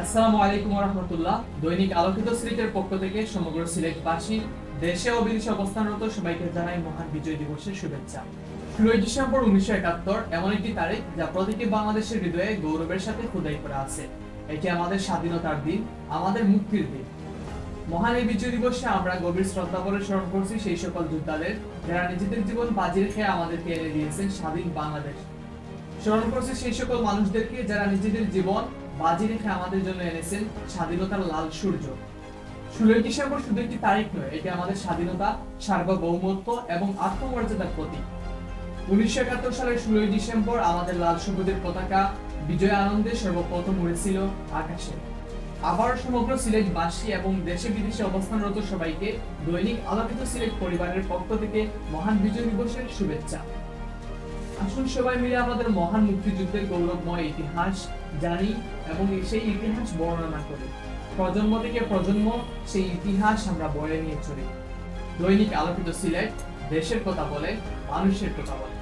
আসসালামু আলাইকুম ওয়া রাহমাতুল্লাহ। দৈনিক আলোকিত সিলেটের পক্ষ থেকে সমগ্র সিলেটবাসী, দেশে ও বিদেশে অবস্থানরত সবাইকে জানাই মহান বিজয় দিবসের শুভেচ্ছা। ১৬ ডিসেম্বর ১৯৭১ এমন একটি তারিখ যা প্রতিটি বাংলাদেশের হৃদয়ে গৌরবের সাথে খোদাই করা আছে। এটি আমাদের স্বাধীনতার দিন, আমাদের মুক্তির দিন। মহান এই বিজয় দিবসে আমরা গভীর শ্রদ্ধা করে স্মরণ করছি সেই সকল যোদ্ধাদের যারা নিজেদের জীবন বাজি রেখে আমাদেরকে এনে দিয়েছেন স্বাধীন বাংলাদেশ। স্মরণ করছি সেই সকল মানুষদেরকে যারা নিজেদের জীবন বাজি রেখে আমাদের জন্য এনেছেন স্বাধীনতার লাল সূর্য। ১৬ ডিসেম্বর শুধু একটি তারিখ নয়, এটি আমাদের স্বাধীনতা, সার্বভৌমত্ব এবং আত্মমর্যাদার প্রতীক। ১৯৭১ সালের ১৬ ডিসেম্বর আমাদের লাল সবুজের পতাকা বিজয় আনন্দে সর্বপ্রথম উড়েছিল আকাশে। আবার সমগ্র সিলেটবাসী এবং দেশে বিদেশে অবস্থানরত সবাইকে দৈনিক আলোকিত সিলেট পরিবারের পক্ষ থেকে মহান বিজয় দিবসের শুভেচ্ছা। আসুন সবাই মিলে আমাদের মহান মুক্তিযুদ্ধের গৌরবময় ইতিহাস জানি এবং সেই ইতিহাস বর্ণনা করি। প্রজন্ম থেকে প্রজন্ম সেই ইতিহাস আমরা বয়ে নিয়ে চলি। দৈনিক আলোকিত সিলেট দেশের কথা বলে, মানুষের কথা বলে।